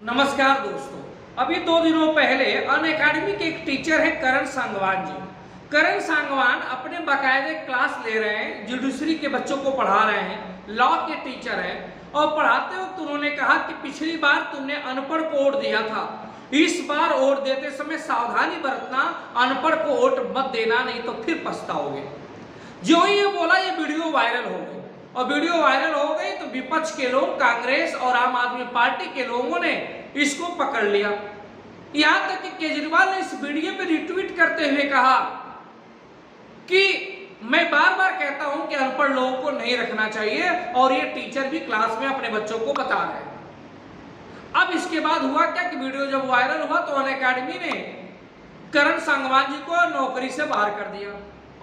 नमस्कार दोस्तों। अभी 2 दिनों पहले अनअकैडमी के एक टीचर है करण सांगवान जी। करण सांगवान अपने बाकायदे क्लास ले रहे हैं, जुडिशरी के बच्चों को पढ़ा रहे हैं, लॉ के टीचर हैं और पढ़ाते वक्त उन्होंने कहा कि पिछली बार तुमने अनपढ़ को वोट दिया था, इस बार वोट देते समय सावधानी बरतना, अनपढ़ को वोट मत देना नहीं तो फिर पछताओगे। जो ही ये बोला ये वीडियो वायरल हो गई और वीडियो वायरल हो गई तो विपक्ष के लोग, कांग्रेस और आम आदमी पार्टी के लोगों ने इसको पकड़ लिया। यहां तक कि केजरीवाल ने इस वीडियो पे रिट्वीट करते हुए कहा कि मैं बार बार कहता हूं कि अनपढ़ लोगों को नहीं रखना चाहिए और ये टीचर भी क्लास में अपने बच्चों को बता रहे हैं। अब इसके बाद हुआ क्या कि वीडियो जब वायरल हुआ तो अनअकैडमी ने करण सांगवान जी को नौकरी से बाहर कर दिया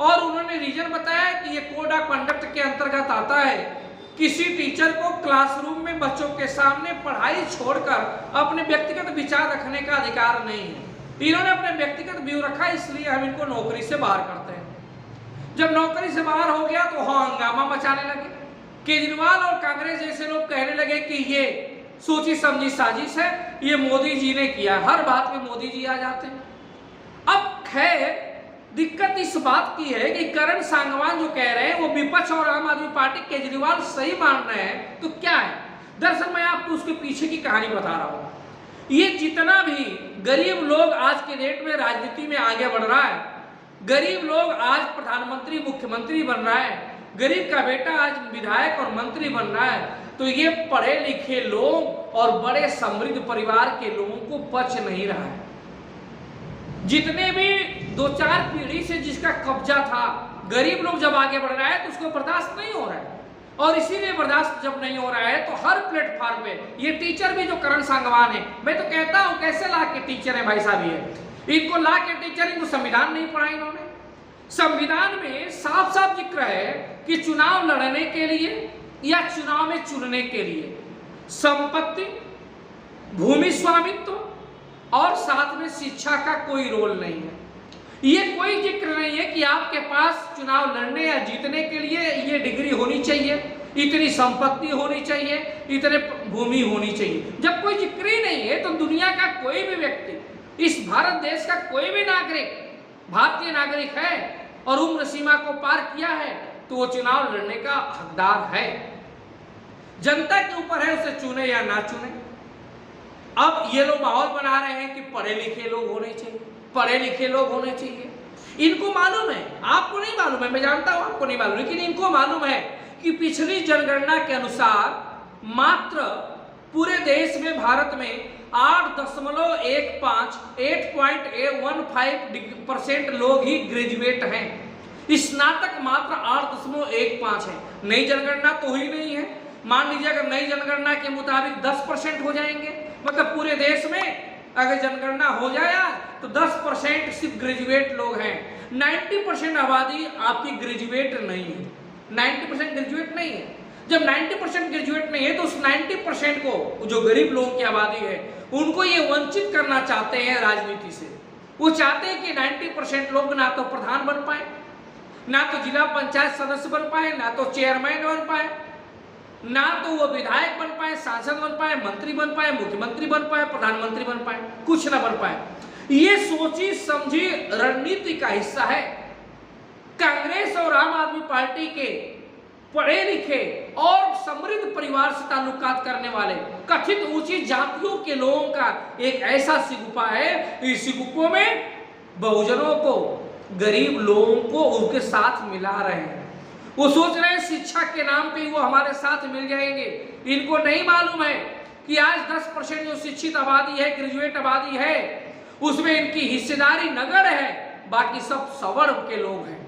और उन्होंने रीजन बताया कि ये कोड ऑफ कंडक्ट के अंतर्गत आता है। किसी टीचर को क्लासरूम में बच्चों के सामने पढ़ाई छोड़कर अपने व्यक्तिगत विचार रखने का अधिकार नहीं है। इन्होंने अपने व्यक्तिगत व्यू रखा, इसलिए हम इनको नौकरी से बाहर करते हैं। जब नौकरी से बाहर हो गया तो हंगामा मचाने लगे। केजरीवाल और कांग्रेस जैसे लोग कहने लगे कि ये सोची समझी साजिश है, ये मोदी जी ने किया। हर बात में मोदी जी आ जाते हैं। अब खैर दिक्कत इस बात की है कि करण सांगवान जो कह रहे हैं वो विपक्ष और आम आदमी पार्टी केजरीवाल सही मान रहे हैं तो क्या है। दरअसल मैं आपको उसके पीछे की कहानी बता रहा हूं। ये जितना भी गरीब लोग आज के डेट में राजनीति में आगे बढ़ रहा है, गरीब लोग आज प्रधानमंत्री मुख्यमंत्री बन रहा है, गरीब का बेटा आज विधायक और मंत्री बन रहा है, तो ये पढ़े लिखे लोग और बड़े समृद्ध परिवार के लोगों को बच नहीं रहा है। जितने भी 2-4 पीढ़ी से जिसका कब्जा था, गरीब लोग जब आगे बढ़ रहा है तो उसको बर्दाश्त नहीं हो रहा है और इसीलिए बर्दाश्त जब नहीं हो रहा है तो हर प्लेटफॉर्म पे ये टीचर भी जो करण सांगवान है, मैं तो कहता हूं कैसे ला के टीचर है भाई साहब, ये इनको ला के टीचर, इनको संविधान नहीं पढ़ा इन्होंने। संविधान में साफ साफ जिक्र है कि चुनाव लड़ने के लिए या चुनाव में चुनने के लिए संपत्ति, भूमि स्वामित्व और साथ में शिक्षा का कोई रोल नहीं है। ये कोई जिक्र नहीं है कि आपके पास चुनाव लड़ने या जीतने के लिए ये डिग्री होनी चाहिए, इतनी संपत्ति होनी चाहिए, इतने भूमि होनी चाहिए। जब कोई जिक्र ही नहीं है तो दुनिया का कोई भी व्यक्ति, इस भारत देश का कोई भी नागरिक भारतीय नागरिक है और उम्र सीमा को पार किया है तो वो चुनाव लड़ने का हकदार है। जनता के ऊपर है उसे चुने या ना चुने। अब ये लोग माहौल बना रहे हैं कि पढ़े लिखे लोग होने चाहिए, पढ़े लिखे लोग होने चाहिए। इनको मालूम है, आपको नहीं मालूम है, मैं जानता हूं आपको नहीं मालूम, लेकिन इनको मालूम है कि पिछली जनगणना के अनुसार मात्र पूरे देश में भारत में 8.15% लोग ही ग्रेजुएट हैं। स्नातक मात्र 8.15 है। नई जनगणना तो हुई नहीं है। मान लीजिए अगर नई जनगणना के मुताबिक 10% हो जाएंगे, मतलब पूरे देश में अगर जनगणना हो जाए तो 10% सिर्फ ग्रेजुएट लोग हैं। 90% आबादी आपकी ग्रेजुएट नहीं है। 90% ग्रेजुएट नहीं है। जब 90% ग्रेजुएट नहीं है तो उस 90% को, जो गरीब लोगों की आबादी है, उनको ये वंचित करना चाहते हैं राजनीति से। वो चाहते हैं कि 90% लोग ना तो प्रधान बन पाए, ना तो जिला पंचायत सदस्य बन पाए, ना तो चेयरमैन बन पाए, ना तो वो विधायक बन पाए, सांसद बन पाए, मंत्री बन पाए, मुख्यमंत्री बन पाए, प्रधानमंत्री बन पाए, कुछ ना बन पाए। ये सोची समझी रणनीति का हिस्सा है। कांग्रेस और आम आदमी पार्टी के पढ़े लिखे और समृद्ध परिवार से ताल्लुकात करने वाले कथित ऊंची जातियों के लोगों का एक ऐसा सिगुफा है, इस सिगुफों में बहुजनों को, गरीब लोगों को उनके साथ मिला रहे हैं। वो सोच रहे हैं शिक्षा के नाम पे वो हमारे साथ मिल जाएंगे। इनको नहीं मालूम है कि आज 10% जो शिक्षित आबादी है, ग्रेजुएट आबादी है, उसमें इनकी हिस्सेदारी नगण्य है, बाकी सब सवर्ण के लोग हैं।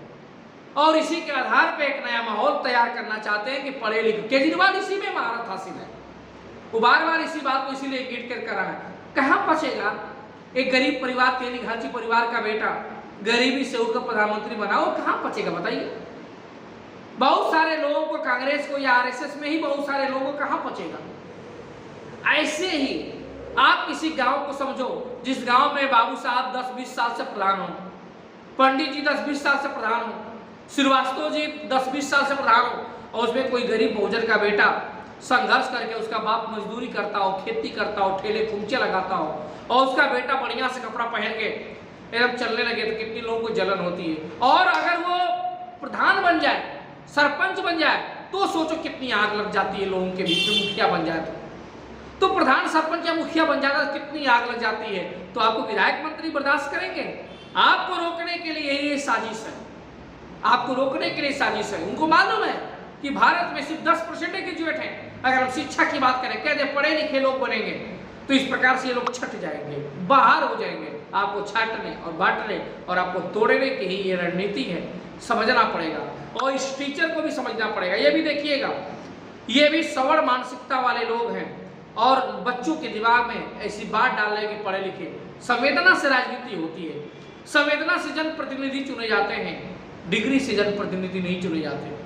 और इसी के आधार पे एक नया माहौल तैयार करना चाहते हैं कि पढ़े लिखे। केजरीवाल इसी में महारत हासिल है। वो बार बार इसी बात को इसीलिए गिट कर रहा है। कहाँ बचेगा एक गरीब परिवार, तेली घाची परिवार का बेटा गरीबी से उठकर प्रधानमंत्री बना, वो कहाँ बचेगा बताइए। बहुत सारे लोगों को, कांग्रेस को या आरएसएस में ही बहुत सारे लोगों को कहां पहुंचेगा। ऐसे ही आप किसी गांव को समझो जिस गांव में बाबू साहब 10-20 साल से प्रधान हो, पंडित जी 10-20 साल से प्रधान हो, श्रीवास्तव जी 10-20 साल से प्रधान हो और उसमें कोई गरीब बहुजन का बेटा संघर्ष करके उसका बाप मजदूरी करता हो, खेती करता हो, ठेले खुमचे लगाता हो, और उसका बेटा बढ़िया से कपड़ा पहन के एकदम चलने लगे तो कितनी लोगों को जलन होती है। और अगर वो प्रधान बन जाए, सरपंच बन जाए, तो सोचो कितनी आग लग जाती है लोगों के बीच में। मुखिया बन जाए तो प्रधान, सरपंच या मुखिया बन जाता है तो कितनी आग लग जाती है। तो आपको विधायक मंत्री बर्दाश्त करेंगे? आपको रोकने के लिए ये साजिश है, आपको रोकने के लिए साजिश है। उनको मालूम है कि भारत में सिर्फ 10% ग्रेजुएट हैं। अगर हम शिक्षा की बात करें, कहते पढ़े लिखे लोग बनेंगे तो इस प्रकार से ये लोग छट जाएंगे, बाहर हो जाएंगे। आपको छांटने और बांटने और आपको तोड़ने की ही ये रणनीति है, समझना पड़ेगा। और इस टीचर को भी समझना पड़ेगा। ये भी देखिएगा, ये भी सवर्ण मानसिकता वाले लोग हैं और बच्चों के दिमाग में ऐसी बात डाल रहे हैं कि पढ़े लिखे। संवेदना से राजनीति होती है, संवेदना से जनप्रतिनिधि चुने जाते हैं, डिग्री से जनप्रतिनिधि नहीं चुने जाते।